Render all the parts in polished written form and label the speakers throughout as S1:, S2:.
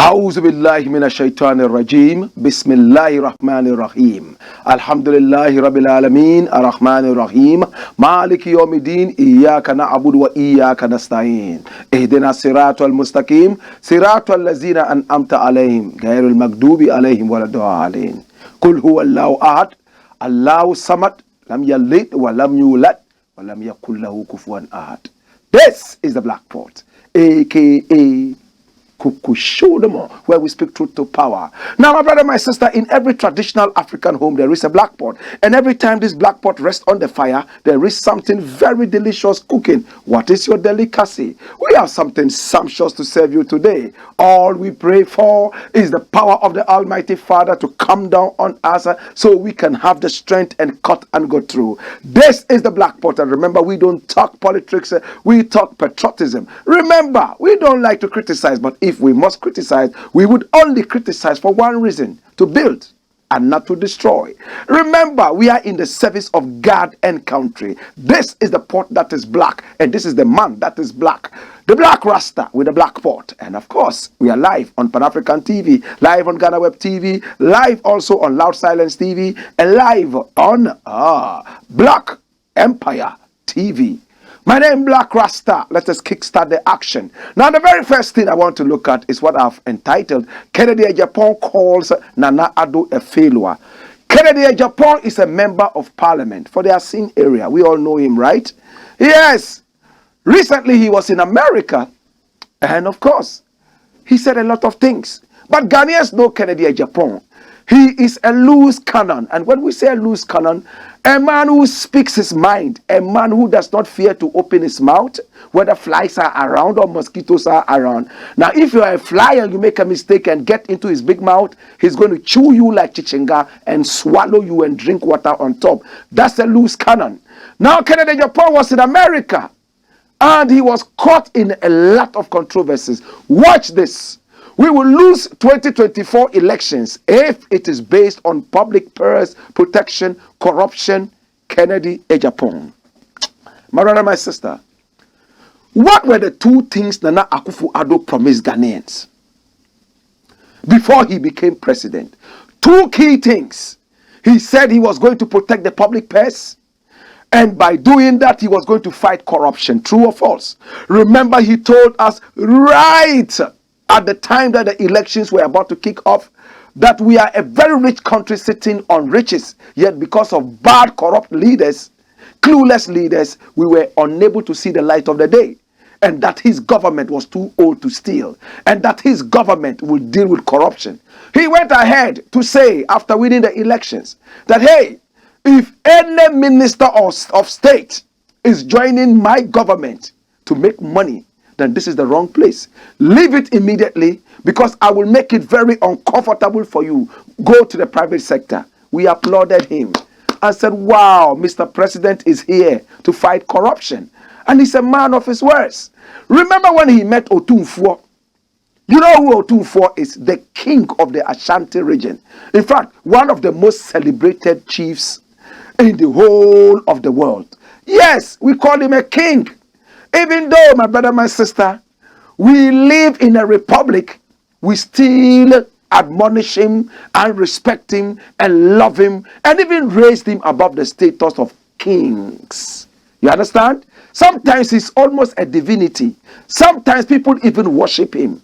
S1: أعوذ بالله من الشيطان الرجيم بسم الله الرحمن الرحيم الحمد لله رب العالمين الرحمن الرحيم مالك يوم الدين إياك نعبد وإياك نستعين اهدنا الصراط المستقيم صراط الذين أنعمت عليهم غير المغضوب عليهم ولا الضالين قل هو الله أحد الله الصمد لم يلد ولم يولد ولم يكن له كفوا أحد. This is the Blakk Pot, aka Kukushodomo, where we speak truth to power. Now, my brother, my sister, in every traditional African home, there is a Blakk Pot. And every time this Blakk Pot rests on the fire, there is something very delicious cooking. What is your delicacy? We have something sumptuous to serve you today. All we pray for is the power of the Almighty Father to come down on us so we can have the strength and cut and go through. This is the Blakk Pot. And remember, we don't talk politics, we talk patriotism. Remember, we don't like to criticize, but if we must criticize, we would only criticize for one reason: to build and not to destroy. Remember, we are in the service of God and country. This is the pot that is black, and this is the man that is black. The Blakk Rasta with the Blakk Pot. And of course, we are live on Pan-African TV, live on Ghana Web TV, live also on Loud Silence TV, and live on Black Empire TV. My name is Blakk Rasta. Let us kickstart the action. Now, the very first thing I want to look at is what I've entitled Kennedy Agyapong calls Nana Addo a failure. Kennedy Agyapong is a member of parliament for the Asin area. We all know him, right? Yes. Recently, he was in America. And of course, he said a lot of things. But Ghanaians know Kennedy Agyapong. He is a loose cannon. And when we say a loose cannon, a man who speaks his mind, a man who does not fear to open his mouth, whether flies are around or mosquitoes are around. Now, if you are a fly and you make a mistake and get into his big mouth, he's going to chew you like chichinga and swallow you and drink water on top. That's a loose cannon. Now, Kennedy Agyapong was in America, and he was caught in a lot of controversies. Watch this. We will lose 2024 elections if it is based on public purse protection, corruption. Kennedy Agyapong. My brother, my sister, what were the two things Nana Akufo-Addo promised Ghanaians before he became president? Two key things. He said he was going to protect the public purse, and by doing that, he was going to fight corruption. True or false? Remember, he told us right at the time that the elections were about to kick off that we are a very rich country sitting on riches, yet because of bad, corrupt leaders, clueless leaders, we were unable to see the light of the day, and that his government was too old to steal, and that his government will deal with corruption. He went ahead to say, after winning the elections, that hey, if any minister of state is joining my government to make money, then this is the wrong place. Leave it immediately, because I will make it very uncomfortable for you. Go to the private sector. We applauded him and said, wow, Mr. President is here to fight corruption. And he's a man of his words. Remember when he met Otumfuo? You know who Otumfuo is? The king of the Ashanti region. In fact, one of the most celebrated chiefs in the whole of the world. Yes, we call him a king. Even though, my brother, my sister, we live in a republic, we still admonish him and respect him and love him and even raise him above the status of kings. You understand? Sometimes he's almost a divinity. Sometimes people even worship him.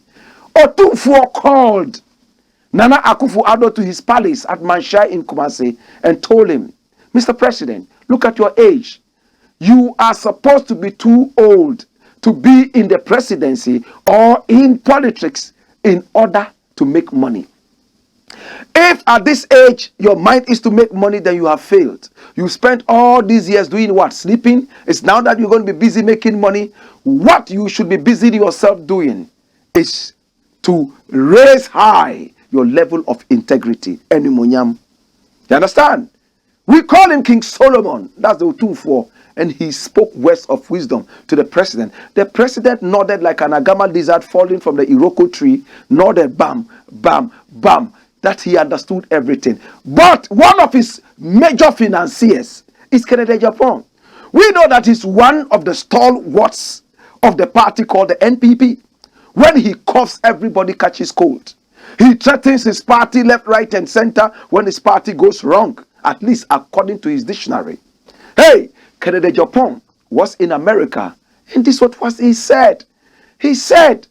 S1: Otumfuo called Nana Akufo-Addo to his palace at Manshai in Kumasi and told him, Mr. President, look at your age. You are supposed to be too old to be in the presidency or in politics in order to make money. If at this age your mind is to make money, then you have failed. You spent all these years doing what? Sleeping. It's now that you're going to be busy making money. What you should be busy yourself doing is to raise high your level of integrity. You understand? We call him King Solomon. That's the Otumfuo. And he spoke words of wisdom to the president. The president nodded like an agama lizard falling from the Iroko tree. Nodded, bam, bam, bam. That he understood everything. But one of his major financiers is Agyapong. We know that he's one of the stalwarts of the party called the NPP. When he coughs, everybody catches cold. He threatens his party left, right, and center when his party goes wrong, at least according to his dictionary. Hey, Agyapong was in America, and this was what he said. He said,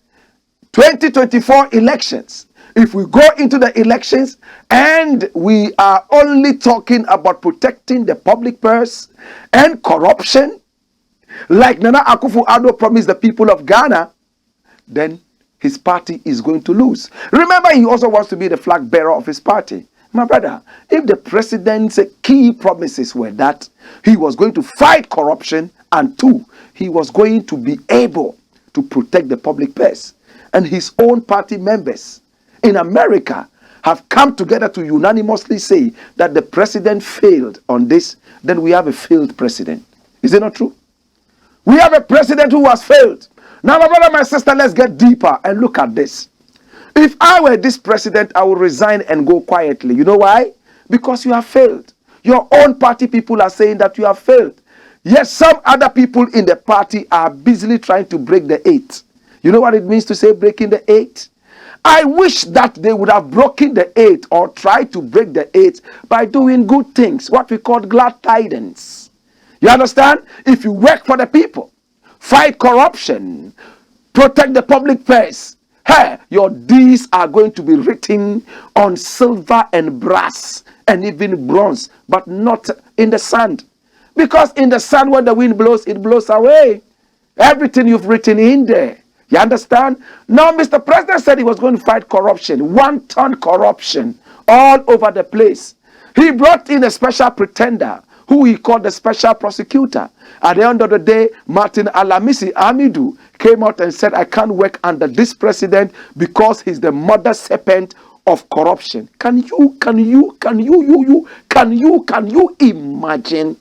S1: 2024 elections, if we go into the elections and we are only talking about protecting the public purse and corruption, like Nana Akufo-Addo promised the people of Ghana, then his party is going to lose. Remember, he also wants to be the flag bearer of his party. My brother, if the president's key promises were that he was going to fight corruption, and two, he was going to be able to protect the public purse, and his own party members in America have come together to unanimously say that the president failed on this, then we have a failed president. Is it not true? We have a president who has failed. Now, my brother, my sister, let's get deeper and look at this. If I were this president, I would resign and go quietly. You know why? Because you have failed. Your own party people are saying that you have failed. Yes, some other people in the party are busily trying to break the eight. You know what it means to say breaking the eight? I wish that they would have broken the eight or tried to break the eight by doing good things, what we call glad tidings. You understand? If you work for the people, fight corruption, protect the public purse, hey, your deeds are going to be written on silver and brass and even bronze, but not in the sand. Because in the sand, when the wind blows, it blows away everything you've written in there. You understand? Now, Mr. President said he was going to fight corruption, one-ton corruption all over the place. He brought in a special pretender who he called the special prosecutor. At the end of the day, Martin Alamisi Amidu came out and said, I can't work under this president because he's the mother serpent of corruption. Can you imagine?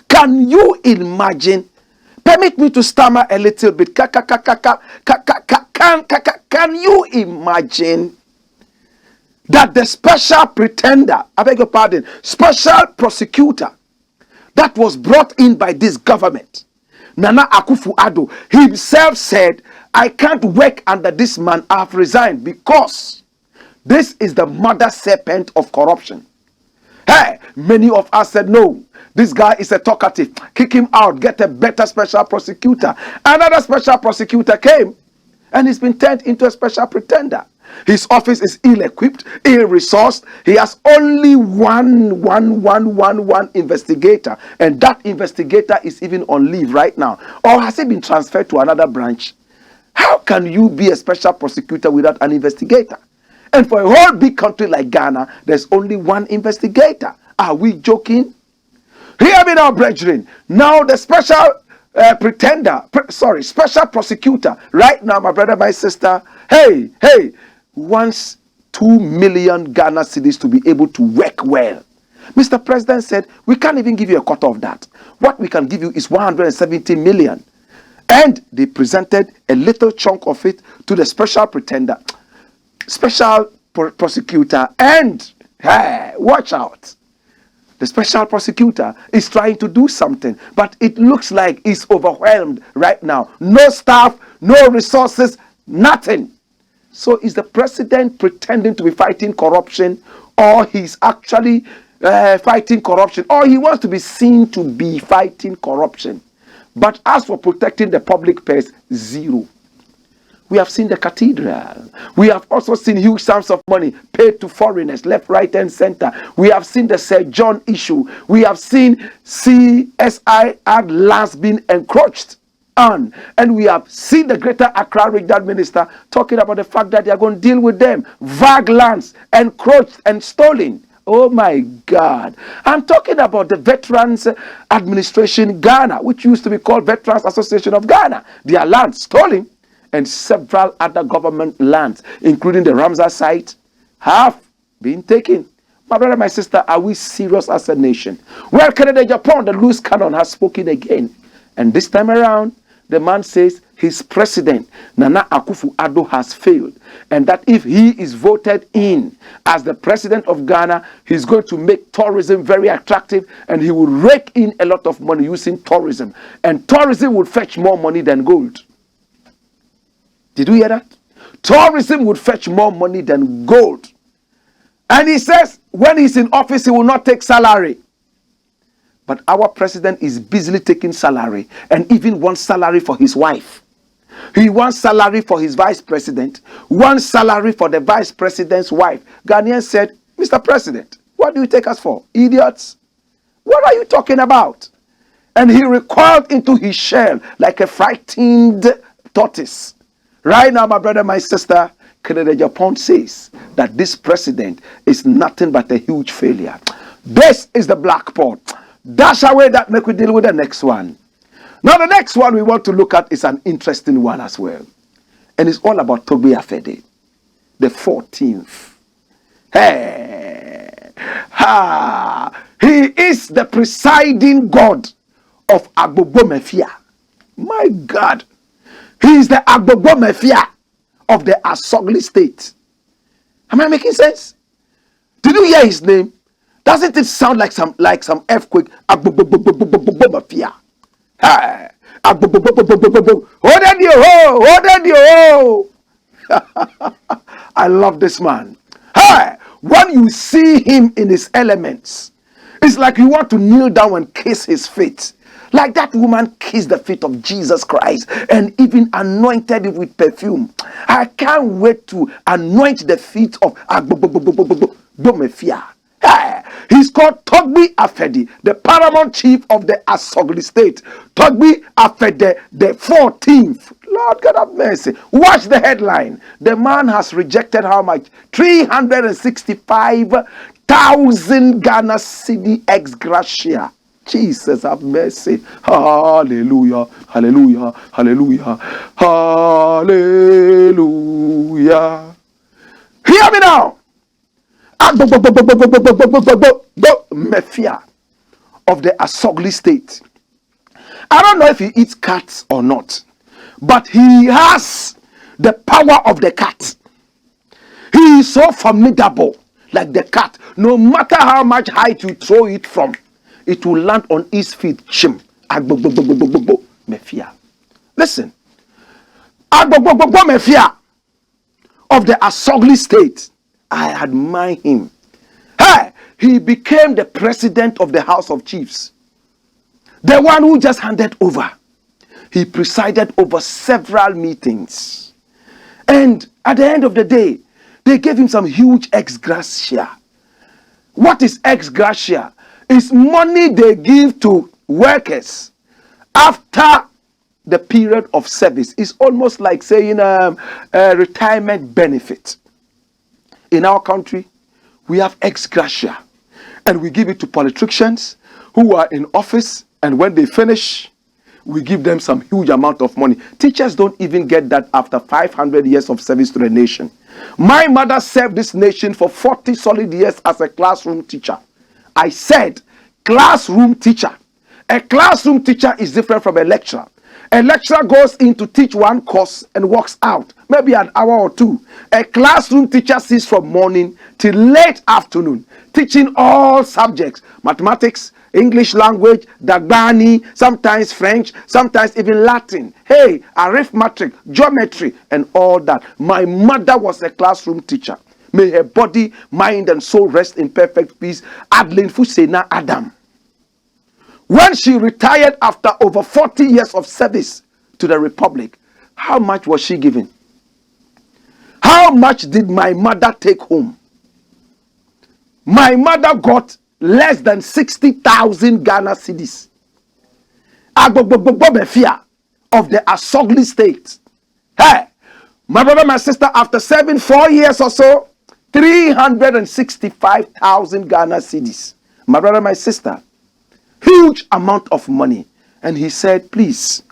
S1: Can you imagine? Permit me to stammer a little bit. Can you imagine that the special pretender, I beg your pardon, special prosecutor that was brought in by this government, Nana Akufo-Addo, himself said, I can't work under this man, I have resigned because this is the mother serpent of corruption. Hey, many of us said, no, this guy is a talkative. Kick him out, get a better special prosecutor. Another special prosecutor came and he's been turned into a special pretender. His office is ill-equipped, ill-resourced. He has only one investigator. And that investigator is even on leave right now. Or has he been transferred to another branch? How can you be a special prosecutor without an investigator? And for a whole big country like Ghana, there's only one investigator. Are we joking? Hear me now, brethren. Now the special special prosecutor, right now, my brother, my sister, hey, wants 2 million Ghana cedis to be able to work well. Mr. President said, we can't even give you a quarter of that. What we can give you is 170 million. And they presented a little chunk of it to the special pretender, special prosecutor, and hey, watch out. The special prosecutor is trying to do something, but it looks like he's overwhelmed right now. No staff, no resources, nothing. So is the president pretending to be fighting corruption, or he's actually fighting corruption, or he wants to be seen to be fighting corruption? But as for protecting the public purse, zero. We have seen the cathedral. We have also seen huge sums of money paid to foreigners, left, right, and center. We have seen the Sir John issue. We have seen CSIR lands being encroached on. And we have seen the Greater Accra Regional Minister talking about the fact that they are going to deal with them. Vague lands, encroached and stolen. Oh my God. I'm talking about the Veterans Administration Ghana, which used to be called Veterans Association of Ghana. Their land stolen, and several other government lands, including the Ramsar site, have been taken. My brother, my sister, are we serious as a nation? Well, Canada, Agyapong, the loose cannon, has spoken again. And this time around, the man says his president, Nana Akufo-Addo, has failed. And that if he is voted in as the president of Ghana, he's going to make tourism very attractive, and he will rake in a lot of money using tourism. And tourism will fetch more money than gold. Did you hear that? Tourism would fetch more money than gold. And he says when he's in office, he will not take salary. But our president is busily taking salary, and even wants salary for his wife. He wants salary for his vice president, wants salary for the vice president's wife. Ghanaian said, Mr. President, what do you take us for? Idiots? What are you talking about? And he recoiled into his shell like a frightened tortoise. Right now, my brother, my sister, Canada, Agyapong says that this president is nothing but a huge failure. This is the black pot. Dash away that, make we deal with the next one. Now, the next one we want to look at is an interesting one as well. And it's all about Togbe Afede, the 14th. Hey, ha, he is the presiding god of Agbogbo. My God. He is the Agbogbo of the Asogli state. Am I making sense? Did you hear his name? Doesn't it sound like some earthquake? Agbogbo. Hey, I love this man. Hey, when you see him in his elements, it's like you want to kneel down and kiss his feet. Like that woman kissed the feet of Jesus Christ and even anointed it with perfume. I can't wait to anoint the feet of Agbogbo. He's called Togbe Afede, the paramount chief of the Asogli state. Togbe Afede, the 14th. Lord God have mercy. Watch the headline. The man has rejected how much? 365,000 Ghana cedi ex gratia. Jesus have mercy. Hallelujah. Hallelujah. Hallelujah. Hallelujah. Hear me now. Mafia of the Asogli state. I don't know if he eats cats or not, but he has the power of the cat. He is so formidable like the cat. No matter how much height you throw it from, it will land on his feet. Mafia. Listen. Mafia of the Asogli state. I admire him. Hey, he became the president of the House of Chiefs. The one who just handed over. He presided over several meetings. And at the end of the day, they gave him some huge ex gratia. What is ex gratia? It's money they give to workers after the period of service. It's almost like saying a retirement benefit. In our country, we have ex gratia, and we give it to politicians who are in office, and when they finish, we give them some huge amount of money. Teachers don't even get that after 500 years of service to the nation. My mother served this nation for 40 solid years as a classroom teacher. I said classroom teacher. A classroom teacher is different from a lecturer. A lecturer goes in to teach one course and walks out, maybe an hour or two. A classroom teacher sits from morning till late afternoon, teaching all subjects: mathematics, English language, Dagbani, sometimes French, sometimes even Latin. Hey, arithmetic, geometry, and all that. My mother was a classroom teacher. May her body, mind, and soul rest in perfect peace. Adeline Fusena Adam. When she retired after over 40 years of service to the Republic, how much was she given? How much did my mother take home? My mother got less than 60,000 Ghana cedis. Of the Asogli state. Hey, my brother, my sister, after serving 4 years or so, 365,000 Ghana cedis. My brother, my sister, huge amount of money. And he said, please,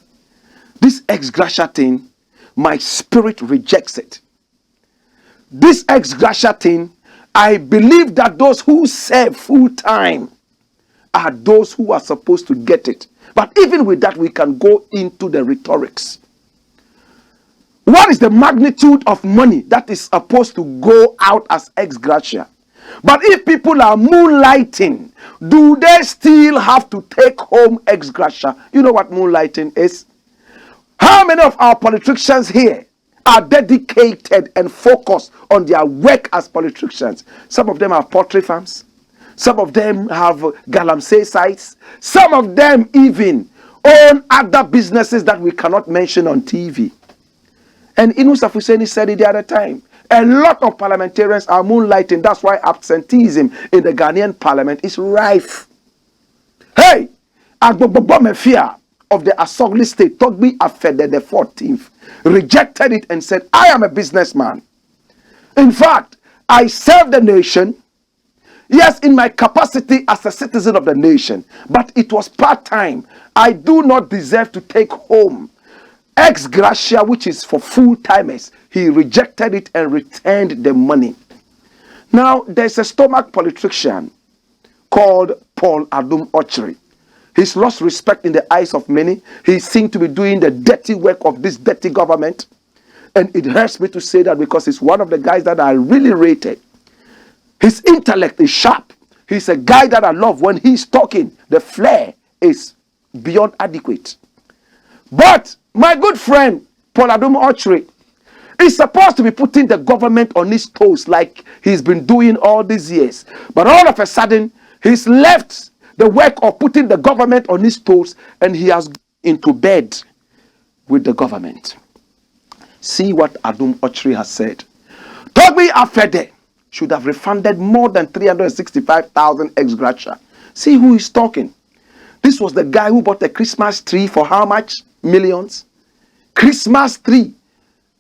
S1: this ex gratia thing, my spirit rejects it. This ex gratia thing, I believe that those who serve full time are those who are supposed to get it. But even with that, we can go into the rhetorics. What is the magnitude of money that is supposed to go out as ex gratia? But if people are moonlighting, do they still have to take home ex gratia? You know what moonlighting is? How many of our politicians here are dedicated and focused on their work as politicians? Some of them have poultry farms. Some of them have galamsey sites. Some of them even own other businesses that we cannot mention on TV. And Inus Afuseni said it the other time. A lot of parliamentarians are moonlighting. That's why absenteeism in the Ghanaian parliament is rife. Hey, Agbobomefia of the Asogli state, Togbe Afede the 14th, rejected it and said, I am a businessman. In fact, I serve the nation, yes, in my capacity as a citizen of the nation, but it was part-time. I do not deserve to take home ex gratia, which is for full-timers. He rejected it and returned the money. Now, there's a stomach politician called Paul Adum Ochri. He's lost respect in the eyes of many. He seemed to be doing the dirty work of this dirty government. And it hurts me to say that because he's one of the guys that I really rated. His intellect is sharp. He's a guy that I love. When he's talking, the flair is beyond adequate. But my good friend, Paul Adum Ochri, is supposed to be putting the government on his toes like he's been doing all these years. But all of a sudden, he's left the work of putting the government on his toes and he has gone into bed with the government. See what Adum Ochri has said. Togbe Afede should have refunded more than 365,000 ex gratia. See who is talking. This was the guy who bought a Christmas tree for how much? Millions. Christmas tree.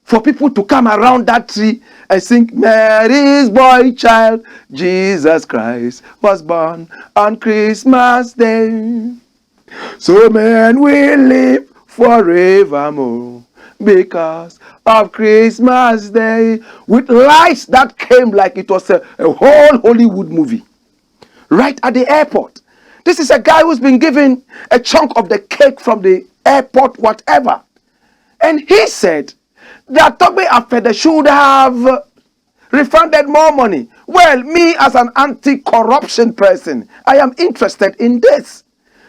S1: For people to come around that tree and sing, Mary's boy child, Jesus Christ was born on Christmas Day. So men will live forevermore because of Christmas Day. With lights that came like it was a whole Hollywood movie. Right at the airport. This is a guy who's been given a chunk of the cake from the airport, whatever. And he said that Togbe Afede should have refunded more money. Well, me as an anti-corruption person, I am interested in this.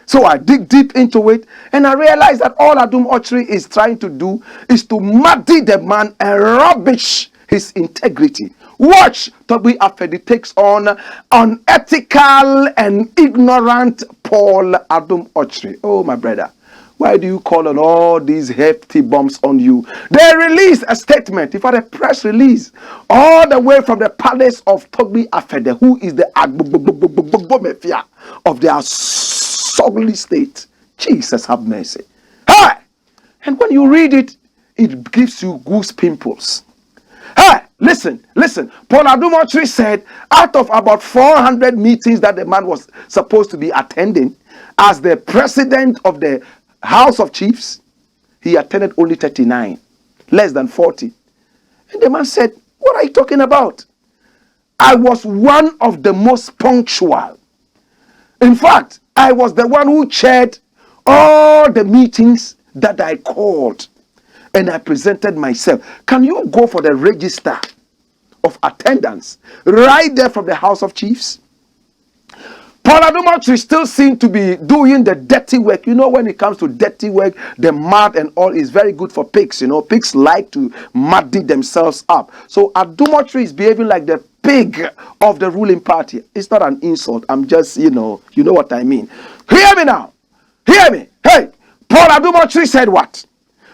S1: So I dig deep into it and I realize that all Adum Ochri is trying to do is to muddy the man and rubbish his integrity. Watch, Togbe Afede takes on unethical and ignorant Paul Adum Ochri. Oh, my brother. Why do you call on all these hefty bombs on you? They released a statement, in fact a press release, all the way from the palace of Togbe Afede, who is the Agbobomefia of the Asogli state. Jesus have mercy. Hey! And when you read it, it gives you goose pimples. Hey! Listen. Paul Adum Ochri said, out of about 400 meetings that the man was supposed to be attending, as the president of the House of Chiefs, he attended only 39, less than 40. And the man said, what are you talking about? I was one of the most punctual. In fact, I was the one who chaired all the meetings that I called. And I presented myself. Can you go for the register of attendance right there from the House of Chiefs? Paul Adum Ochri still seems to be doing the dirty work. You know, when it comes to dirty work, the mud and all is very good for pigs. You know, pigs like to muddy themselves up. So Adum Ochri is behaving like the pig of the ruling party. It's not an insult. I'm just, you know what I mean. Hear me now. Hear me. Hey, Paul Adum Ochri said what?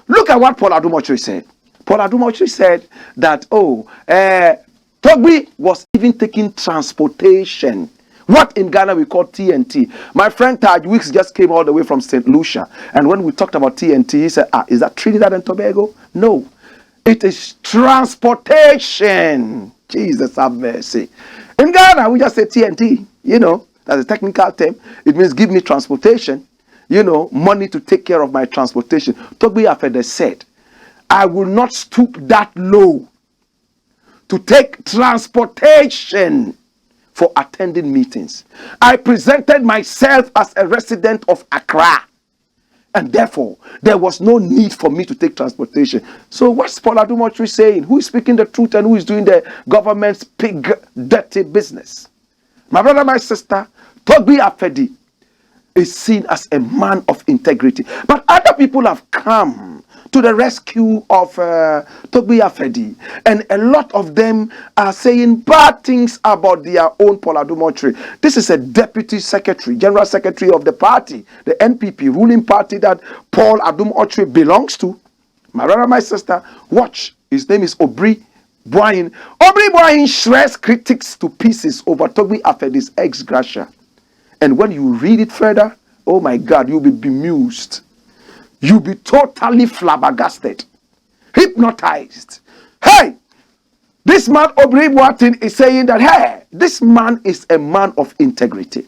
S1: Look at what Paul Adum Ochri said. Paul Adumochi said that, Togbe was even taking transportation. What in Ghana we call TNT. My friend Taj Weeks just came all the way from St. Lucia. And when we talked about TNT, he said, is that Trinidad and Tobago? No. It is transportation. Jesus have mercy. In Ghana, we just say TNT. That's a technical term. It means give me transportation. Money to take care of my transportation. Togbe Afede said, I will not stoop that low to take transportation for attending meetings. I presented myself as a resident of Accra, and therefore there was no need for me to take transportation. So what's Paul Adumochi saying? Who is speaking the truth and who is doing the government's pig dirty business? My brother, my sister, Togbe Afede is seen as a man of integrity, but other people have come to the rescue of Togbe Afede, and a lot of them are saying bad things about their own Paul Adumochi. This is a deputy secretary, general secretary of the party, the NPP ruling party that Paul Adumochi belongs to. My brother, my sister, watch. His name is Obri Boyin. Obri Boyin shreds critics to pieces over Togbe Afede's ex-gratia. And when you read it further, oh my God, you'll be bemused. You'll be totally flabbergasted, hypnotized. Hey, this man Obri Boyin is saying that, hey, this man is a man of integrity.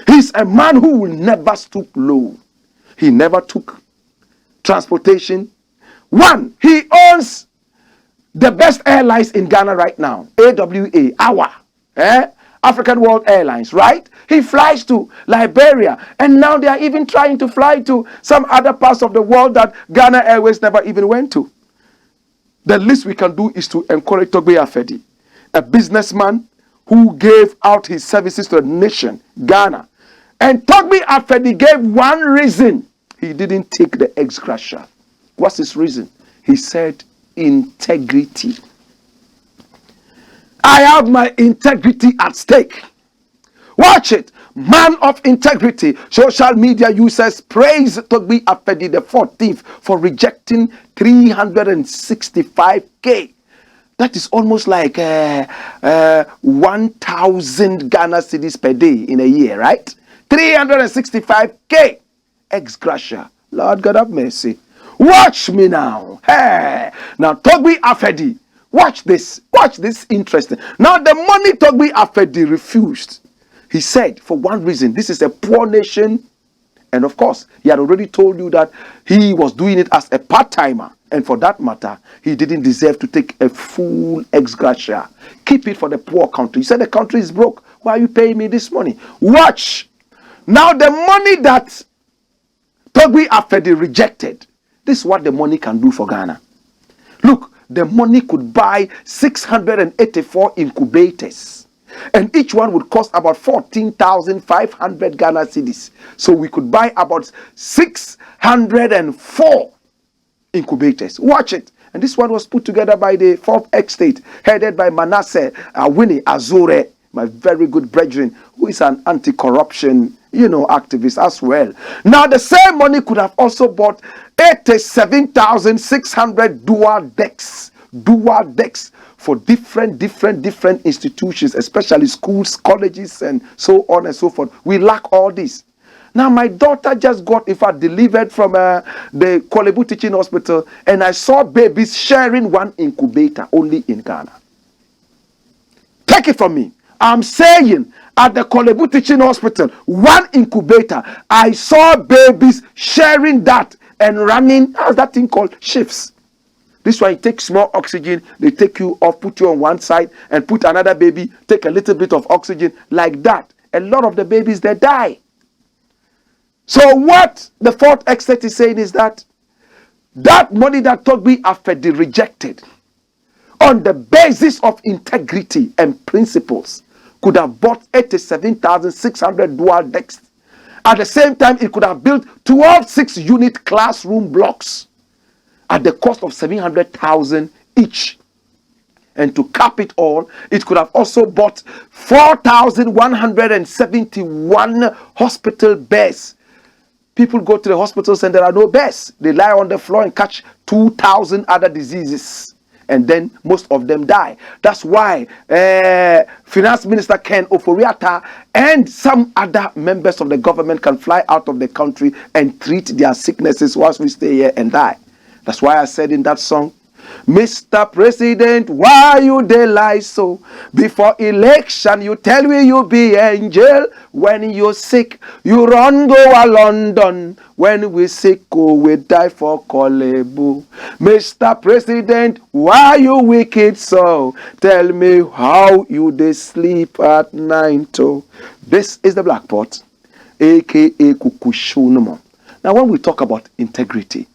S1: He's a man who will never stoop low. He never took transportation. One, he owns the best airlines in Ghana right now, AWA, African World Airlines, right? He flies to Liberia, and now they are even trying to fly to some other parts of the world that Ghana Airways never even went to. The least we can do is to encourage Togbe Afede, a businessman who gave out his services to the nation, Ghana. And Togbe Afede gave one reason he didn't take the ex-gratia. What's his reason? He said, integrity. I have my integrity at stake. Watch it. Man of integrity. Social media users praise Togbe Afede the 14th for rejecting 365K. That is almost like 1,000 Ghana cedis per day in a year, right? 365K. Ex-gratia. Lord God have mercy. Watch me now. Hey. Now Togbe Afede. Watch this. Watch this interesting. Now the money Togbe Afede refused. He said for one reason, this is a poor nation. And of course, he had already told you that he was doing it as a part-timer. And for that matter, he didn't deserve to take a full ex-gratia. Keep it for the poor country. He said the country is broke. Why are you paying me this money? Watch. Now the money that Togbe Afede rejected, this is what the money can do for Ghana. Look, the money could buy 684 incubators. And each one would cost about 14,500 Ghana cedis. So we could buy about 604 incubators. Watch it. And this one was put together by the Fourth Estate, headed by Manasseh Winnie Azure, my very good brethren, who is an anti-corruption, activist as well. Now, the same money could have also bought 87,600 dual decks for different institutions, especially schools, colleges, and so on and so forth. We lack all this. Now, my daughter just got, delivered from the Kolebu Teaching Hospital, and I saw babies sharing one incubator only in Ghana. Take it from me. I'm saying at the Kolebu Teaching Hospital, one incubator, I saw babies sharing that and running, how's that thing called? Shifts. This one, it takes more oxygen. They take you off, put you on one side, and put another baby, take a little bit of oxygen, like that. A lot of the babies, they die. So what the Fourth Estate is saying is that money that Togbe Afede rejected on the basis of integrity and principles could have bought 87,600 dual decks. At the same time, it could have built 12 6-unit classroom blocks at the cost of 700,000 each. And to cap it all, it could have also bought 4,171 hospital beds People go to the hospitals and there are no beds. They lie on the floor and catch 2,000 other diseases. And then most of them die. That's why Finance Minister Ken Oforiatta and some other members of the government can fly out of the country and treat their sicknesses whilst we stay here and die. That's why I said in that song, Mr. President, why you dey lie so? Before election, you tell me you be angel. When you sick, you run go a London. When we sick, go we die for Kolebu. Mr. President, why you wicked so? Tell me how you dey sleep at night. Oh. This is the Blakk Pot, aka Kukushunumo. Now, when we talk about integrity,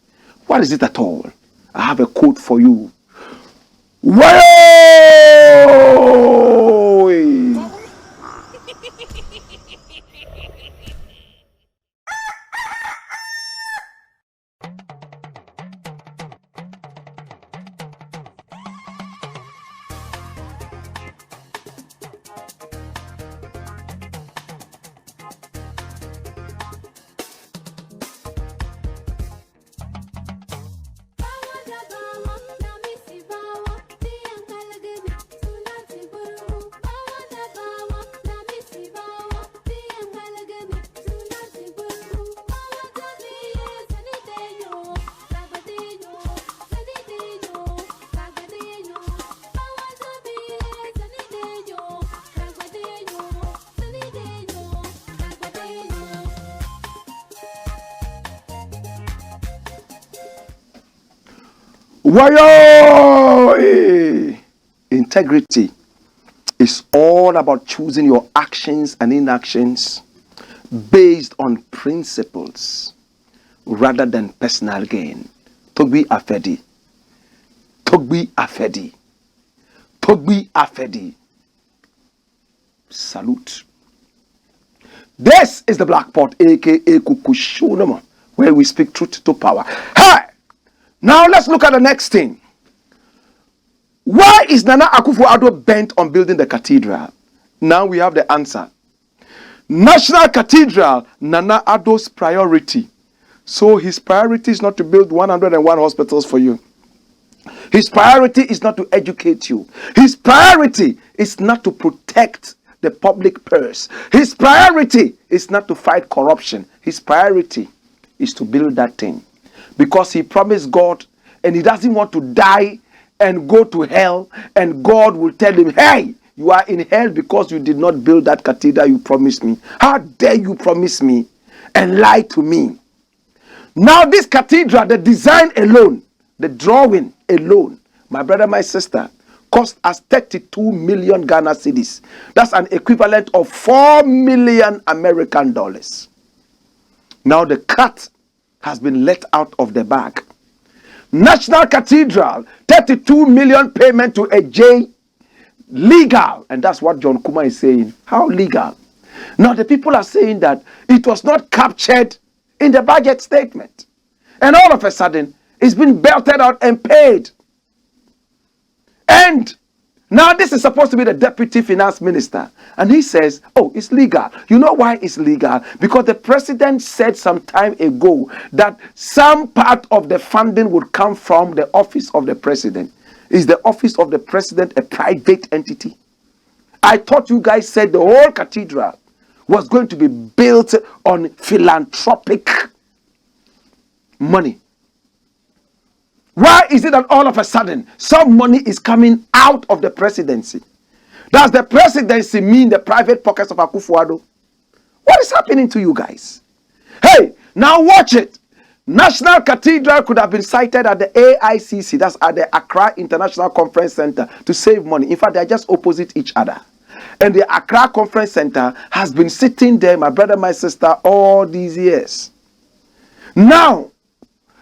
S1: what is it at all? I have a quote for you. Whoa! Wayo! Integrity is all about choosing your actions and inactions based on principles rather than personal gain. Togbe Afede. Togbe Afede. Togbe Afede. Salute. This is the Blakk Pot, aka Kukushunama, where we speak truth to power. Hey! Now let's look at the next thing. Why is Nana Akufo-Addo bent on building the cathedral? Now we have the answer. National Cathedral, Nana Addo's priority. So his priority is not to build 101 hospitals for you. His priority is not to educate you. His priority is not to protect the public purse. His priority is not to fight corruption. His priority is to build that thing. Because he promised God and he doesn't want to die and go to hell, and God will tell him, hey, you are in hell because you did not build that cathedral you promised me. How dare you promise me and lie to me? Now this cathedral, the design alone, the drawing alone, my brother, my sister, cost us 32 million Ghana cedis. That's an equivalent of 4 million American dollars. Now the cat has been let out of the bag. National Cathedral, 32 million payment to a J. Legal. And that's what John Kuma is saying. How legal? Now the people are saying that it was not captured in the budget statement. And all of a sudden, it's been belted out and paid. And now this is supposed to be the deputy finance minister. And he says, oh, it's legal. You know why it's legal? Because the president said some time ago that some part of the funding would come from the office of the president. Is the office of the president a private entity? I thought you guys said the whole cathedral was going to be built on philanthropic money. Why is it that all of a sudden some money is coming out of the presidency? Does the presidency mean the private pockets of Akufo-Addo? What is happening to you guys? Hey, now watch it. National Cathedral could have been sited at the AICC, that's at the Accra International Conference Center, to save money. In fact, they are just opposite each other. And the Accra Conference Center has been sitting there, my brother, my sister, all these years. Now,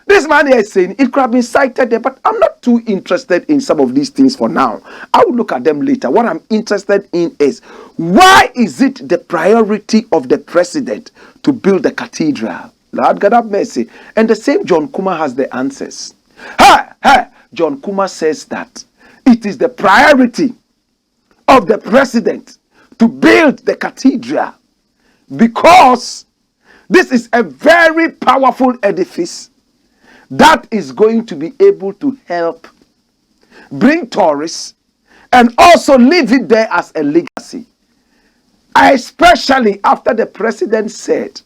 S1: this man here is saying it could have been cited there, but I'm not too interested in some of these things for now. I will look at them later. What I'm interested in is, why is it the priority of the president to build the cathedral? Lord God have mercy. And the same John Kuma has the answers. John Kuma says that it is the priority of the president to build the cathedral because This is a very powerful edifice that is going to be able to help bring tourists and also leave it there as a legacy. Especially after the president said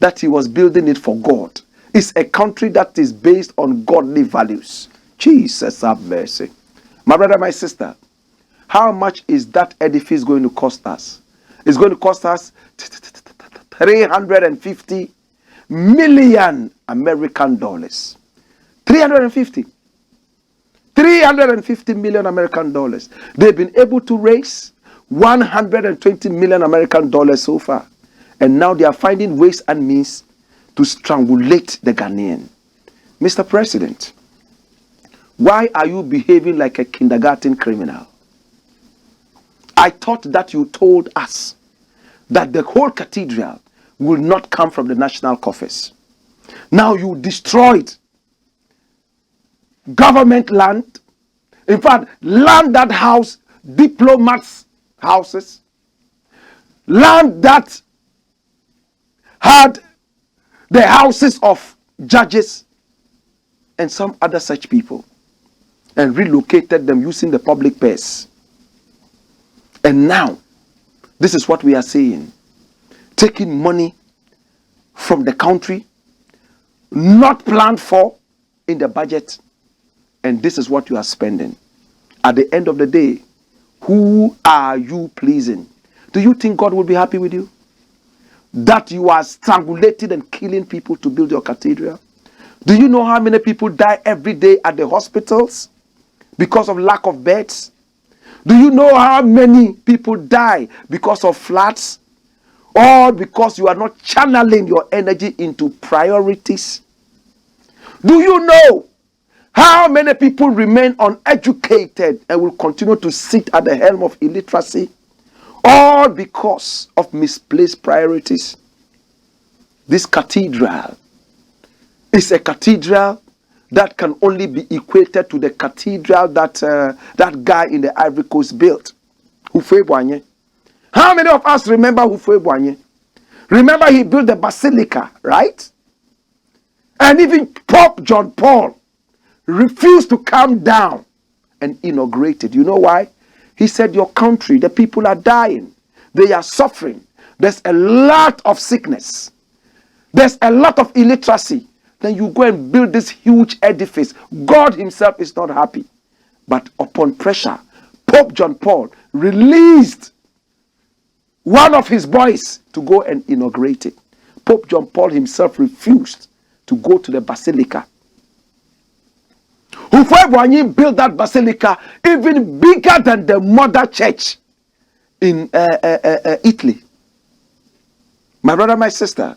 S1: that he was building it for God. It's a country that is based on godly values. Jesus have mercy. My brother, my sister, how much is that edifice going to cost us? It's going to cost us 350 million American dollars. 350 million American dollars. They've been able to raise 120 million American dollars so far. And now they are finding ways and means to strangulate the Ghanaian. Mr. President, why are you behaving like a kindergarten criminal? I thought that you told us that the whole cathedral will not come from the national coffers. Now you destroyed government land. In fact, land that housed diplomats' houses. Land that had the houses of judges and some other such people, and relocated them using the public purse. And now, this is what we are saying. Taking money from the country, not planned for in the budget, and this is what you are spending. At the end of the day, who are you pleasing? Do you think God will be happy with you? That you are strangulating and killing people to build your cathedral? Do you know how many people die every day at the hospitals because of lack of beds? Do you know how many people die because of floods? Or because you are not channeling your energy into priorities? Do you know how many people remain uneducated and will continue to sit at the helm of illiteracy? All because of misplaced priorities. This cathedral is a cathedral that can only be equated to the cathedral that that guy in the Ivory Coast built. How many of us remember Hufwe? Remember he built the basilica, right? And even Pope John Paul refused to come down and inaugurate it. You know why? He said, your country, the people are dying. They are suffering. There's a lot of sickness. There's a lot of illiteracy. Then you go and build this huge edifice. God himself is not happy. But upon pressure, Pope John Paul released one of his boys to go and inaugurate it. Pope John Paul himself refused to go to the basilica. Hufwe built that basilica even bigger than the mother church in Italy. My brother, my sister,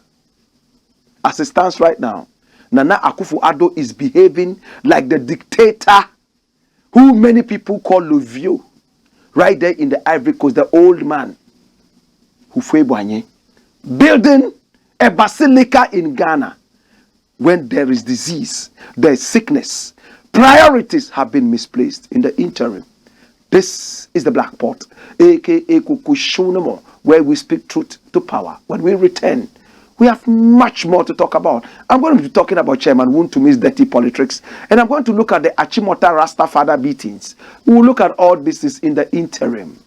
S1: as it stands right now, Nana Akufo-Addo is behaving like the dictator who many people call Luvio, right there in the Ivory Coast, the old man. Hufwe building a basilica in Ghana when there is disease, there is sickness. Priorities have been misplaced in the interim. This is the Black Pot, aka Kukushunamo, where we speak truth to power. When we return, we have much more to talk about. I'm going to be talking about Chairman WONTUMI'S dirty politics, and I'm going to look at the Achimota Rasta father beatings. We will look at all this is in the interim.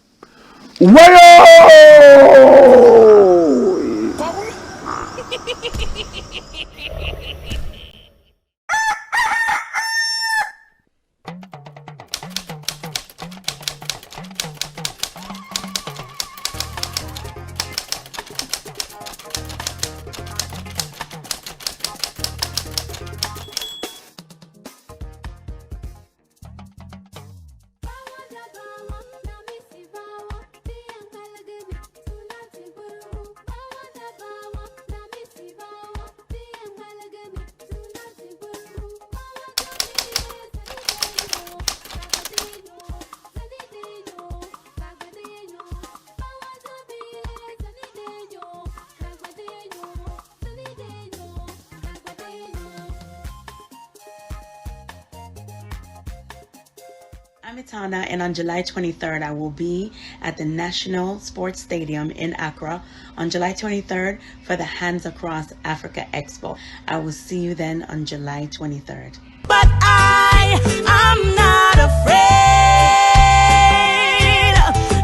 S2: I'm Itana, and on July 23rd, I will be at the National Sports Stadium in Accra on July 23rd for the Hands Across Africa Expo. I will see you then on July 23rd.
S3: But I am not afraid.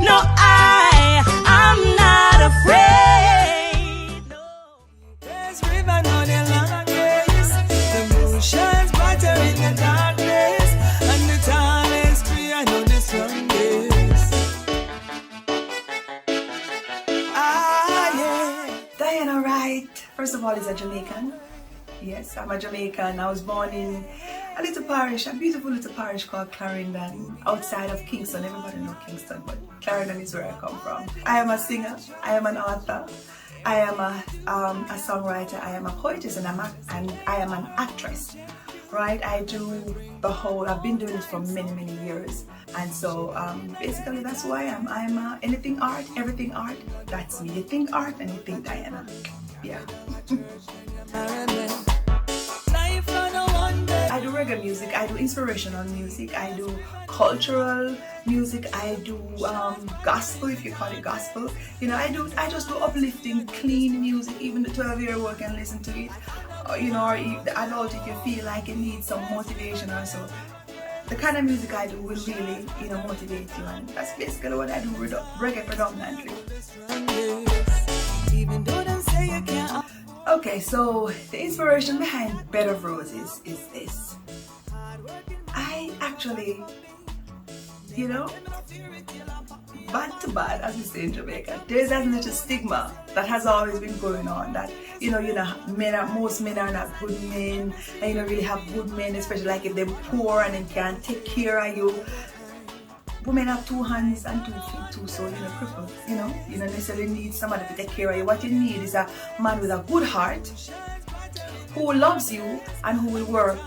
S3: No, I am not afraid. No. There's river on the long days, the motion's brighter in the darkness, and the time is free on the strong days. Ah, yeah.
S4: Diana Wright, first of all, is a Jamaican. Yes, I'm a Jamaican. I was born in a little parish, a beautiful little parish called Clarendon, outside of Kingston. Everybody knows Kingston, but Clarendon is where I come from. I am a singer, I am an author, I am a songwriter, I am a poetess, and I am an actress. Right? I do the whole, I've been doing it for many, many years. And so basically that's who I am. I'm anything art, everything art. That's me. You think art and you think Diana. Yeah. I do reggae music, I do inspirational music, I do cultural music, I do gospel, if you call it gospel. You know, I just do uplifting, clean music. Even the 12-year-old can listen to it. You know, or the adult, if you feel like it needs some motivation or so. The kind of music I do will really, you know, motivate you, and that's basically what I do, reggae predominantly. Okay, so the inspiration behind Bed of Roses is this. I actually, you know, bad to bad, as we say in Jamaica, there's that little stigma that has always been going on that, you know, most men are not good men, and you don't really have good men, especially like if they're poor and they can't take care of you. Women have 2 hands and 2 feet too, so you're crippled, you know. You don't necessarily need somebody to take care of you. What you need is a man with a good heart who loves you and who will work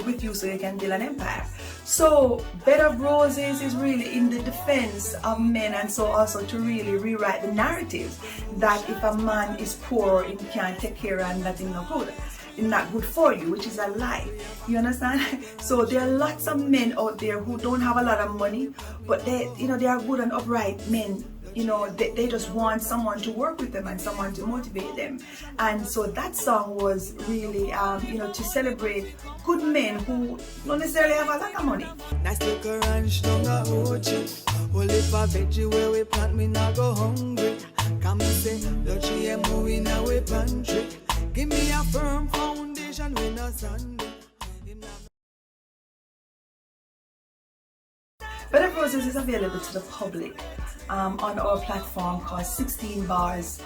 S4: with you so you can build an empire. So Bed of Roses is really in the defense of men, and so also to really rewrite the narrative that if a man is poor and can't take care and that is no good. Not good for you, which is a lie. You understand? So there are lots of men out there who don't have a lot of money, but they, you know, they are good and upright men. You know, they just want someone to work with them and someone to motivate them. And so that song was really, you know, to celebrate good men who don't necessarily have a lot of money.
S3: Nice little ranch down the Ochi. Well, if a veggie where we plant, me not go hungry. Come and say, Luchi and movie in our pantry. Give me a firm foundation with no sand.
S4: Bed of Roses is available to the public on our platform called 16 Bars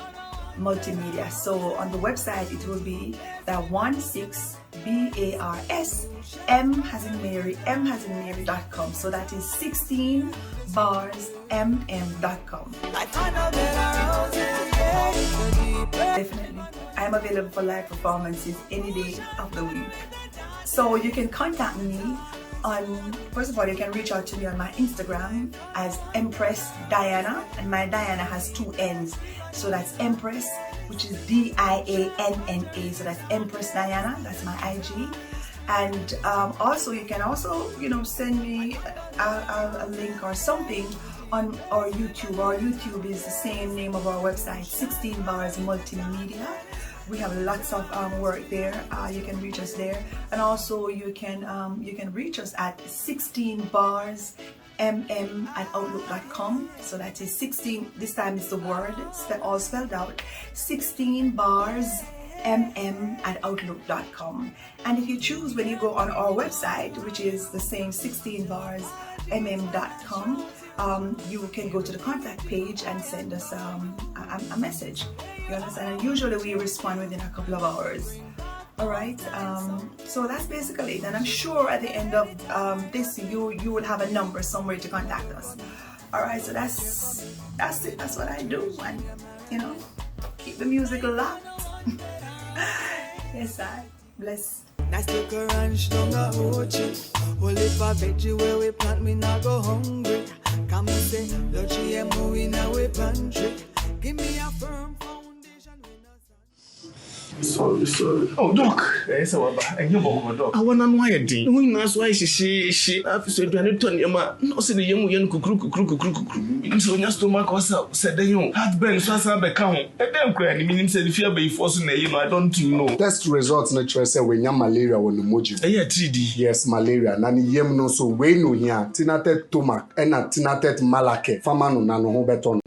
S4: Multimedia. So on the website it will be the 16BARS M as in Mary.com. So that is 16barsmm.com. Definitely. I am available for live performances any day of the week. So you can contact me on, first of all, you can reach out to me on my Instagram as Empress Diana, and my Diana has 2 N's. So that's Empress, which is DIANNA. So that's Empress Diana, that's my IG. And also you can also, you know, send me a link or something on our YouTube. Our YouTube is the same name of our website, 16 Bars Multimedia. We have lots of work there. You can reach us there, and also you can reach us at 16barsmm@outlook.com. So that is 16. This time is the word all spelled out. 16barsmm@outlook.com. And if you choose, when you go on our website, which is the same 16barsmm.com, you can go to the contact page and send us a message. You understand? And usually we respond within a couple of hours. All right. So that's basically it. And I'm sure at the end of this, you will have a number somewhere to contact us. All right. So that's it. That's what I do. And you know, keep the music locked. Yes, I bless.
S3: Nice little ranch down the Ochi. Well, if a veggie where we plant, me not go hungry. Come and say, Luchi and movie in our pantry. Give me a firm foundation with no sand.
S5: Sorry. Oh, Doc. Yes, and you walk, Doc. I want to know why when that's why she I've said, I don't know, no, say the young cook. So your stomach was up, said the young. Had been so as I become. And then crying, meaning said if you're forcing I don't know.
S6: Test results naturally say when you malaria when the moji.
S5: Yeah, 3D.
S6: Yes, malaria. Nani yem no so we no here. Tinatet tomac and a tinatet malake. Famano nano ho beton.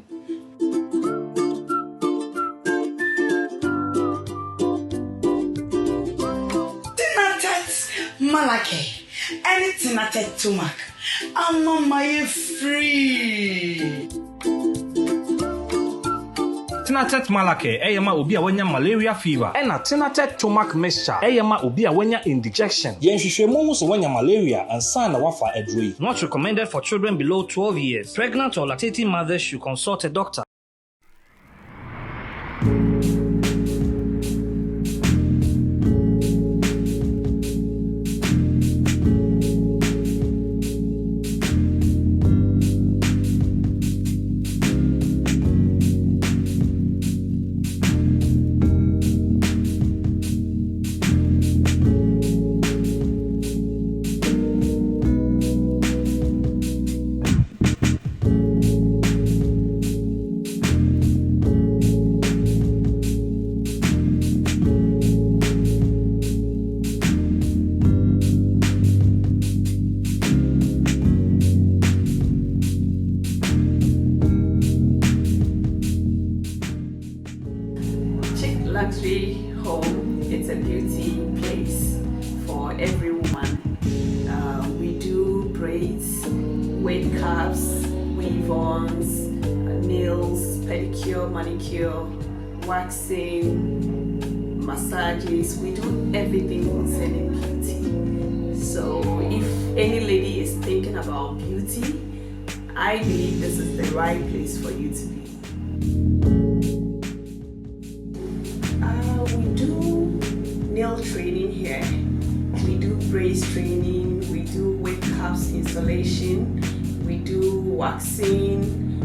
S4: Malake, anything at a tumac. I'm on my free.
S7: Tinatet malake, eyama obi a wanya malaria fever. Ena tinatet tomac mixture, eyama obi a wanya indigestion. Yenhwehwemu so wanya malaria and sana wafa edrui. Not recommended for children below 12 years. Pregnant or lactating mothers should consult a doctor.
S4: Luxury home, it's a beauty place for every woman. We do braids, wig caps, weave-ons, nails, pedicure, manicure, waxing, massages. We do everything concerning beauty. So if any lady is thinking about beauty, I believe this is the right place for you to be. Nail training here, we do braids training, we do wig caps installation, we do waxing.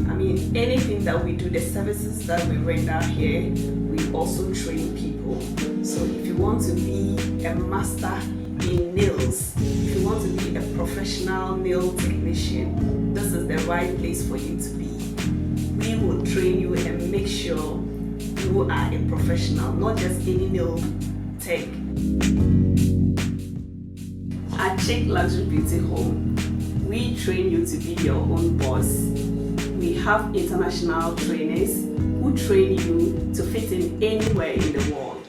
S4: I mean, anything that we do, the services that we render here, we also train people. So if you want to be a master in nails, if you want to be a professional nail technician, this is the right place for you to be. We will train you and make sure you are a professional, not just any nail tech. At Chick Luxury Beauty Home, we train you to be your own boss. We have international trainers who train you to fit in anywhere in the world.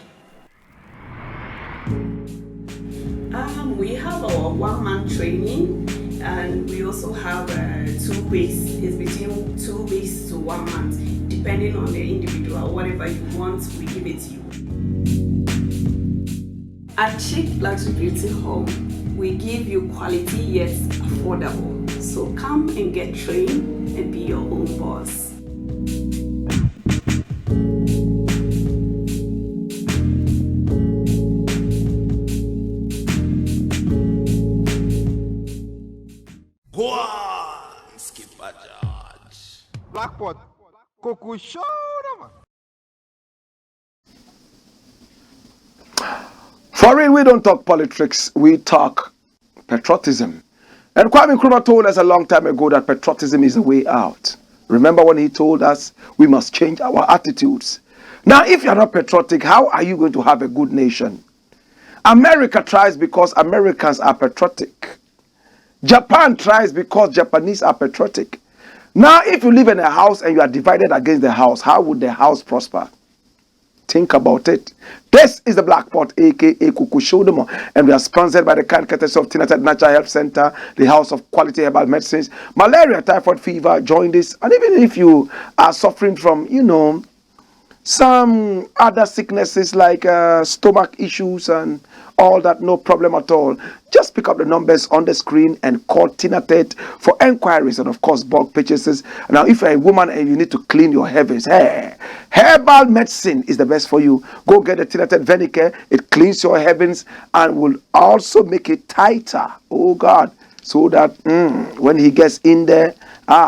S4: We have our one-man training, and we also have 2 weeks. It's between 2 weeks to 1 month, depending on the individual. Whatever you want, we give it to you. At Chick Luxury Beauty Home, we give you quality yet affordable. So come and get trained and be your own boss.
S8: Go on, Skipper George.
S9: Blackpot, Coco Show.
S1: For real, we don't talk politics, we talk patriotism. And Kwame Nkrumah told us a long time ago that patriotism is the way out. Remember when he told us we must change our attitudes. Now, if you're not patriotic, how are you going to have a good nation? America tries because Americans are patriotic. Japan tries because Japanese are patriotic. Now, if you live in a house and you are divided against the house, how would the house prosper? Think about it. This is the Black Pot, aka Kuku Shodomo, and we are sponsored by the kind courtesy of Tinatet Natural Health Center, the House of Quality Herbal Medicines. Malaria, typhoid fever, jaundice, and even if you are suffering from, some other sicknesses like stomach issues and all that, no problem at all. Just pick up the numbers on the screen and call Tinatet for enquiries and, of course, bulk purchases. Now, if you're a woman and you need to clean your heavens, herbal medicine is the best for you. Go get the Tinatet Venicare. It cleans your heavens and will also make it tighter. Oh, God. So that when he gets in there,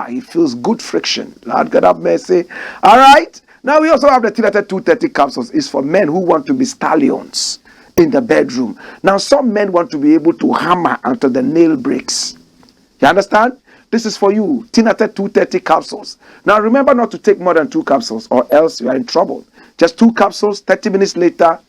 S1: he feels good friction. Lord God have mercy. All right. Now we also have the Tinated 230 capsules. It's for men who want to be stallions in the bedroom. Now some men want to be able to hammer until the nail breaks. You understand? This is for you. Tinated 230 capsules. Now remember not to take more than 2 capsules or else you are in trouble. Just 2 capsules, 30 minutes later,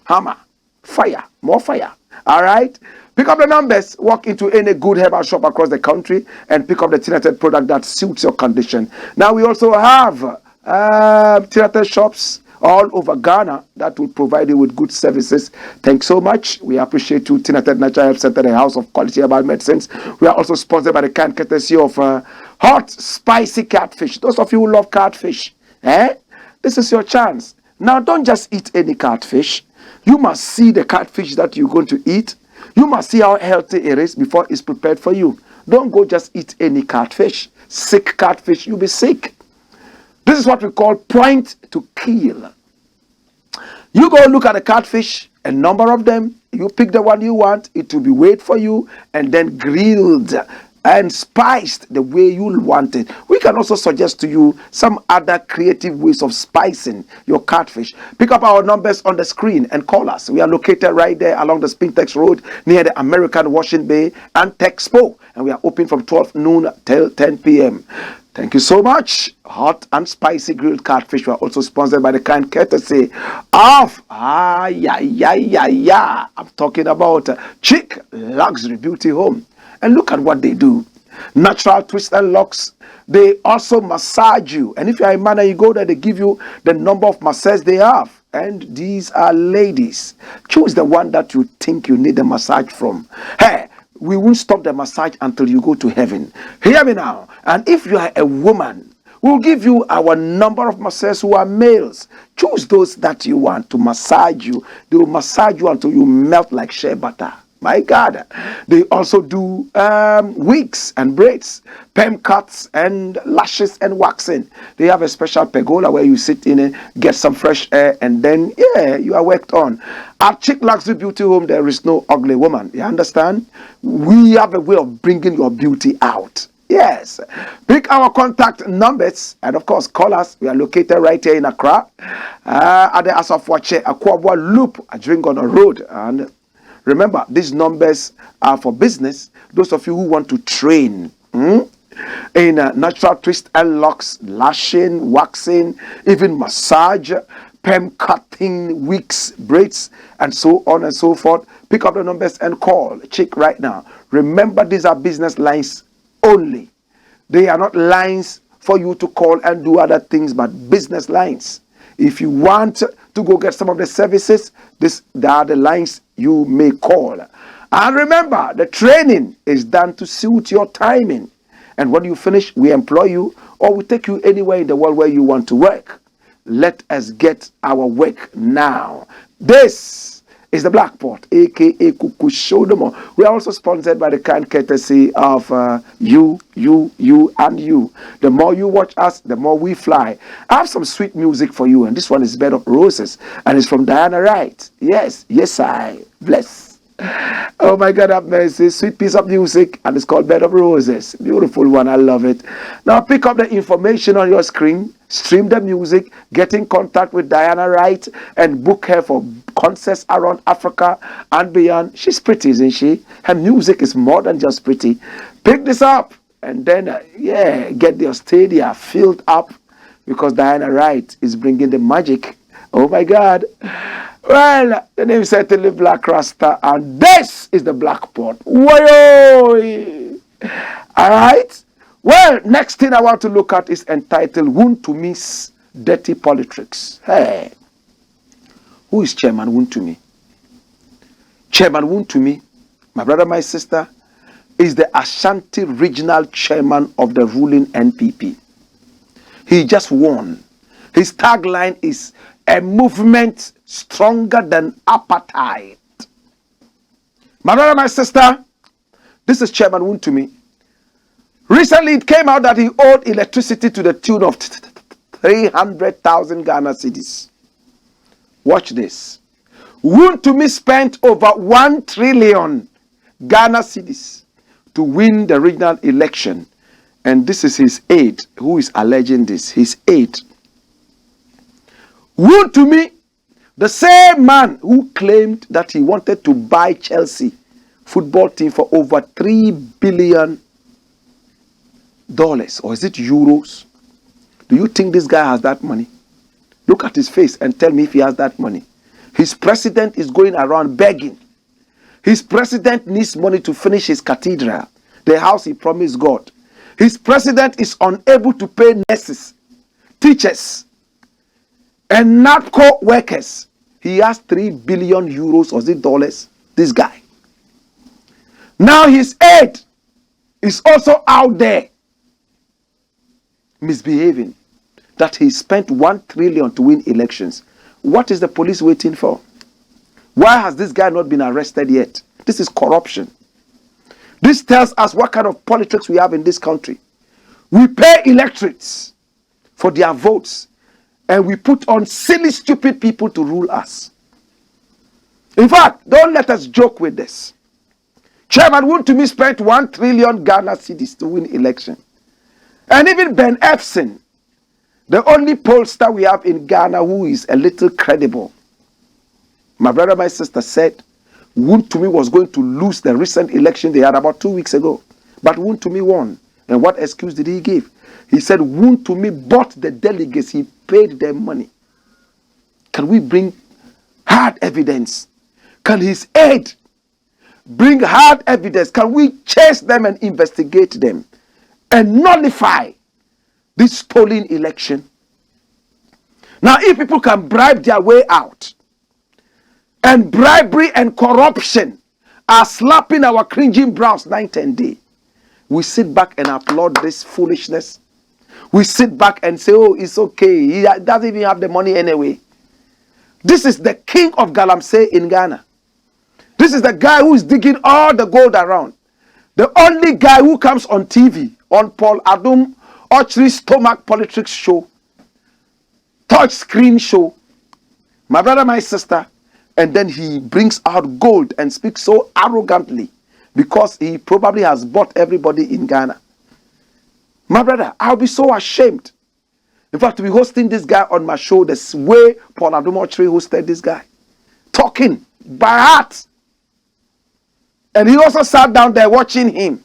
S1: hammer, fire, more fire. All right? Pick up the numbers, walk into any good herbal shop across the country and pick up the Tinated product that suits your condition. Now we also have Tinated shops all over Ghana that will provide you with good services. Thanks so much. We appreciate you, Tinated Natural Health Center, the house of quality herbal medicines. We are also sponsored by the kind courtesy of hot, spicy catfish. Those of you who love catfish, this is your chance. Now don't just eat any catfish. You must see the catfish that you're going to eat. You must see how healthy it is before it's prepared for you. Don't go just eat any catfish. Sick catfish, you'll be sick. This is what we call point to kill. You go look at the catfish, a number of them. You pick the one you want. It will be weighed for you and then grilled and spiced the way you want it. We can also suggest to you some other creative ways of spicing your catfish. Pick up our numbers on the screen and call us. We are located right there along the Spintex Road near the American Washing Bay and Texpo. And we are open from 12 noon till 10 p.m. Thank you so much. Hot and spicy grilled catfish were also sponsored by the kind courtesy of I'm talking about Chic Luxury Beauty Home. And look at what they do. Natural twist and locks. They also massage you. And if you're a man and you go there, they give you the number of massages they have. And these are ladies. Choose the one that you think you need the massage from. Hey, we won't stop the massage until you go to heaven. Hear me now. And if you are a woman, we'll give you our number of masseurs who are males. Choose those that you want to massage you. They will massage you until you melt like shea butter. My God. They also do wigs and braids, perm cuts and lashes and waxing. They have a special pergola where you sit in and get some fresh air and then, you are worked on. At Chic Luxury Beauty Home, there is no ugly woman. You understand? We have a way of bringing your beauty out. Yes. Pick our contact numbers and of course call us. We are located right here in Accra at the Asafwache Akwabwa Loop at Dringona Road. And remember, these numbers are for business. Those of you who want to train in natural twist and locks, lashing, waxing, even massage, perm cutting, wigs, braids, and so on and so forth. Pick up the numbers and call. Check right now. Remember, these are business lines only. They are not lines for you to call and do other things, but business lines. If you want to go get some of the services, they are the lines you may call. And remember, the training is done to suit your timing. And when you finish, we employ you or we take you anywhere in the world where you want to work. Let us get our work now. This is the Blakk Pot, aka Kuku Shodomo. We are also sponsored by the kind courtesy of you, and you. The more you watch us, the more we fly. I have some sweet music for you, and this one is Bed of Roses, and it's from Diana Wright. Yes, I bless. Oh my God, have mercy. Sweet piece of music, and it's called Bed of Roses. Beautiful one, I love it. Now pick up the information on your screen, stream the music, get in contact with Diana Wright, and book her for concerts around Africa and beyond. She's pretty, isn't she? Her music is more than just pretty. Pick this up, and then, get your stadia filled up, because Diana Wright is bringing the magic. Oh my God. Well, the name is certainly Blakk Rasta, and this is the Blakk Pot. Woyo! All right. Well, next thing I want to look at is entitled WONTUMI'S Dirty POLITRICKS. Hey, who is Chairman Wontumi? Chairman Wontumi, my brother, my sister, is the Ashanti Regional Chairman of the ruling NPP. He just won. His tagline is a movement stronger than apartheid. My brother, my sister, this is Chairman Wontumi. Recently, it came out that he owed electricity to the tune of 300,000 Ghana cedis. Watch this. Wontumi spent over 1 trillion Ghana cedis to win the regional election and this is his aide who is alleging this. His aide. Wontumi, the same man who claimed that he wanted to buy Chelsea football team for over $3 billion, or is it euros? Do you think this guy has that money? Look at his face and tell me if he has that money. His president is going around begging. His president needs money to finish his cathedral, the house he promised God. His president is unable to pay nurses, teachers, and NAPCO workers. He has 3 billion euros, or is it dollars? This guy. Now his aide is also out there misbehaving, that he spent 1 trillion to win elections. What is the police waiting for? Why has this guy not been arrested yet? This is corruption. This tells us what kind of politics we have in this country. We pay electorates for their votes, and we put on silly, stupid people to rule us. In fact, don't let us joke with this. Chairman Wontumi spent 1 trillion Ghana cedis to win election. And even Ben Epson, the only pollster we have in Ghana who is a little credible, my brother, my sister said Wontumi was going to lose the recent election they had about 2 weeks ago. But Wontumi won. And what excuse did he give? He said Wontumi bought the delegates. He paid them money. Can we bring hard evidence? Can his aide bring hard evidence? Can we chase them and investigate them and nullify this stolen election? Now, if people can bribe their way out, and bribery and corruption are slapping our cringing brows night and day, we sit back and applaud this foolishness. We sit back and say, oh, it's okay. He doesn't even have the money anyway. This is the king of Galamsey in Ghana. This is the guy who is digging all the gold around. The only guy who comes on TV, on Paul Adum Ochri's Stomach Politics show, touch screen show, my brother, my sister, and then he brings out gold and speaks so arrogantly because he probably has bought everybody in Ghana. My brother, I'll be so ashamed. In fact, to be hosting this guy on my show the way Paul Adum Ochri hosted this guy. Talking by heart. And he also sat down there watching him.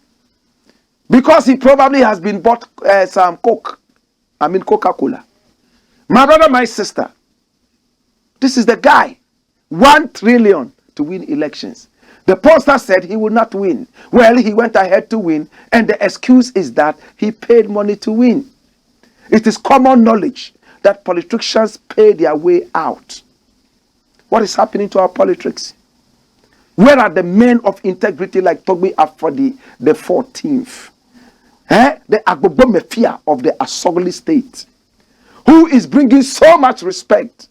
S1: Because he probably has been bought some Coca-Cola. My brother, my sister, this is the guy. 1 trillion to win elections. The pollster said he would not win. Well, he went ahead to win, and the excuse is that he paid money to win. It is common knowledge that politicians pay their way out. What is happening to our politics? Where are the men of integrity like Togbe Afede the 14th? The Agbobomefia of the Asogli state, who is bringing so much respect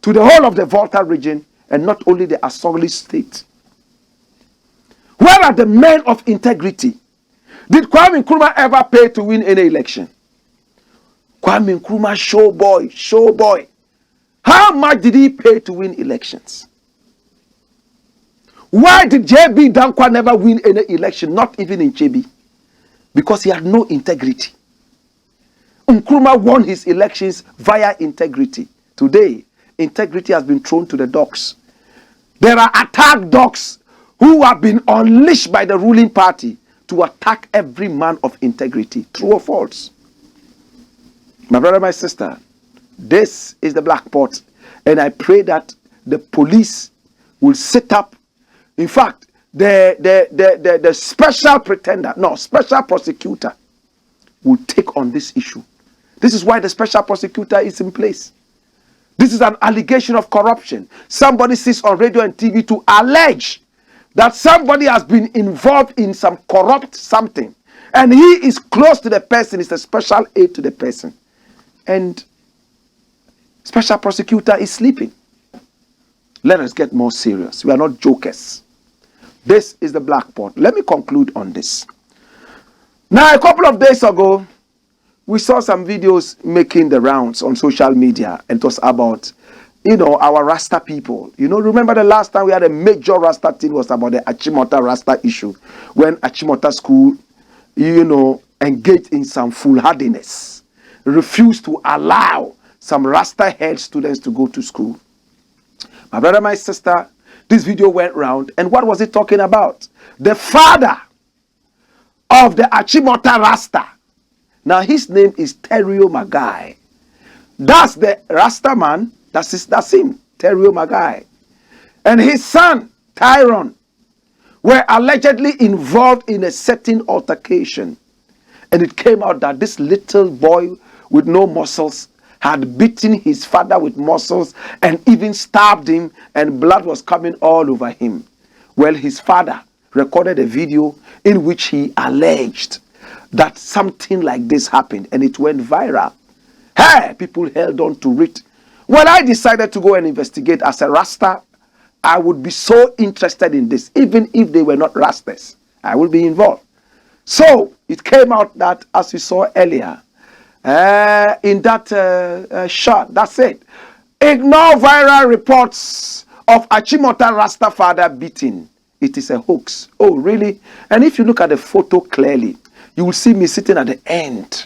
S1: to the whole of the Volta region and not only the Asogli state. Where are the men of integrity? Did Kwame Nkrumah ever pay to win any election? Kwame Nkrumah, show boy. How much did he pay to win elections? Why did JB Dankwa never win any election, not even in JB? Because he had no integrity. Nkrumah won his elections via integrity. Today, integrity has been thrown to the dogs. There are attack dogs who have been unleashed by the ruling party to attack every man of integrity. True or false? My brother, my sister, this is the Blakk Pot, and I pray that the police will set up, in fact, the special prosecutor will take on this issue. This is why the special prosecutor is in place. This is an allegation of corruption. Somebody sits on radio and TV to allege that somebody has been involved in some corrupt something, and he is close to the person, is a special aid to the person, and special prosecutor is sleeping. Let us get more serious. We are not jokers. This is the Blakk Pot. Let me conclude on this. Now, a couple of days ago, we saw some videos making the rounds on social media, and it was about, our Rasta people. Remember the last time we had a major Rasta thing was about the Achimota Rasta issue, when Achimota school, engaged in some foolhardiness, refused to allow some Rasta head students to go to school. My brother, my sister, this video went round, and what was it talking about? The father of the Achimota Rasta. Now his name is Terrio Magai. That's the Rasta man. That's him, Terrio Magai. And his son, Tyrone, were allegedly involved in a certain altercation. And it came out that this little boy with no muscles had beaten his father with muscles and even stabbed him, and blood was coming all over him. Well, his father recorded a video in which he alleged that something like this happened, and it went viral. Hey, people held on to it. When I decided to go and investigate as a Rasta, I would be so interested in this. Even if they were not Rastas, I will be involved. So it came out that, as you saw earlier, in that shot, that's it. Ignore viral reports of Achimota Rasta father beating. It is a hoax. Oh, really? And if you look at the photo clearly, you will see me sitting at the end.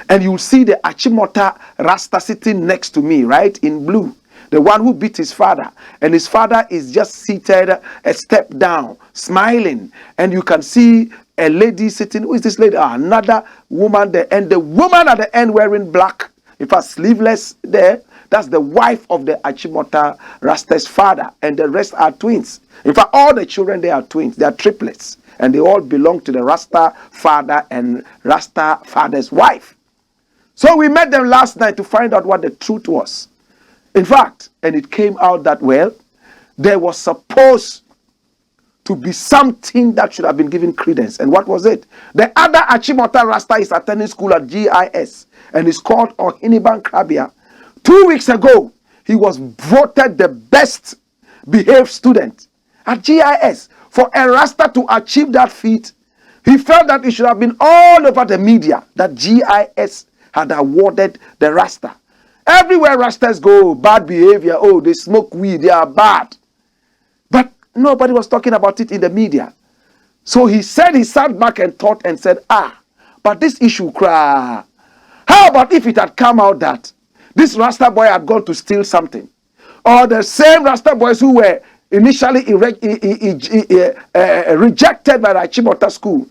S1: And you will see the Achimota Rasta sitting next to me, right, in blue. The one who beat his father. And his father is just seated a step down, smiling. And you can see a lady sitting. Who is this lady? Another woman there. And the woman at the end wearing black, in fact, sleeveless there. That's the wife of the Achimota Rasta's father. And the rest are twins. In fact, all the children, they are twins. They are triplets. And they all belong to the Rasta father and Rasta father's wife. So we met them last night to find out what the truth was. In fact, and it came out that, well, there was supposed to be something that should have been given credence. And what was it? The other Achimota Rasta is attending school at GIS and is called Ohiniban Krabia. 2 weeks ago, he was voted the best behaved student at GIS. For a Rasta to achieve that feat, he felt that it should have been all over the media that GIS had awarded the Rasta. Everywhere Rastas go, bad behavior. Oh, they smoke weed, they are bad. But nobody was talking about it in the media. So he said, he sat back and thought and said, but this issue, how about if it had come out that this Rasta boy had gone to steal something? Or the same Rasta boys who were initially rejected by the Achimota school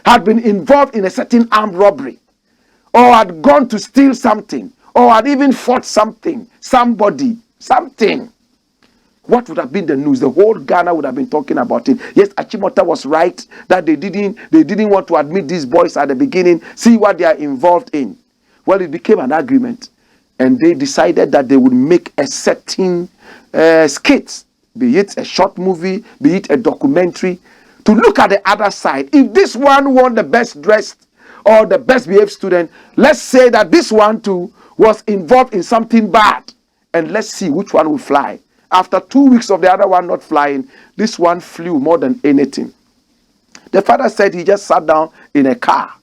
S1: had been involved in a certain armed robbery, or had gone to steal something, or had even fought something, somebody, something. What would have been the news? The whole Ghana would have been talking about it. Yes, Achimota was right that they didn't want to admit these boys at the beginning. See what they are involved in. Well, it became an agreement, and they decided that they would make a certain skit, be it a short movie, be it a documentary, to look at the other side. If this one won the best dressed or the best behaved student, let's say that this one too was involved in something bad, and let's see which one will fly. After 2 weeks of the other one not flying, this one flew more than anything. The father said he just sat down in a car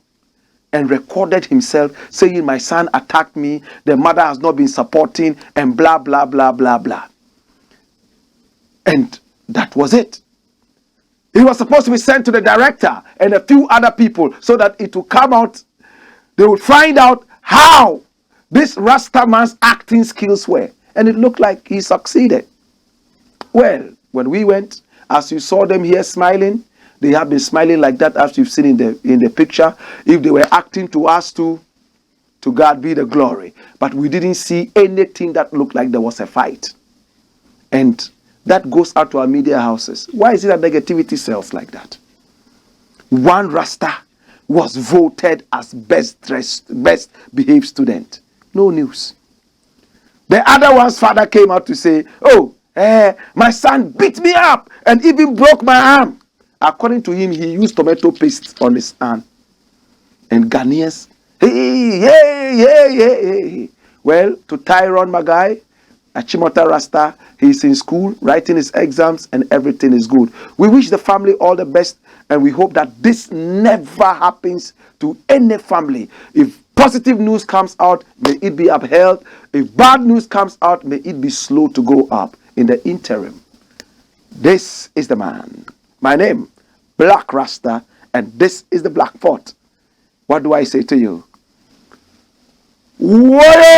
S1: and recorded himself saying, my son attacked me, the mother has not been supporting, and blah, blah, blah, blah, blah. And that was it. He was supposed to be sent to the director and a few other people so that it would come out. They would find out how this Rasta man's acting skills were. And it looked like he succeeded. Well, when we went, as you saw them here smiling, they have been smiling like that as you've seen in the picture. If they were acting to us to God be the glory. But we didn't see anything that looked like there was a fight. And that goes out to our media houses. Why is it that negativity sells like that? One Rasta was voted as best dressed, best behaved student. No news. The other one's father came out to say, my son beat me up and even broke my arm. According to him, he used tomato paste on his arm. And Ghanaians, hey. Well, to Tyrone Magai, Achimota Rasta, he's in school, writing his exams, and everything is good. We wish the family all the best, and we hope that this never happens to any family. If positive news comes out, may it be upheld. If bad news comes out, may it be slow to go up. In the interim, this is the man. My name, Blakk Rasta, and this is the Blakk Fort. what do I say to you? Warrior!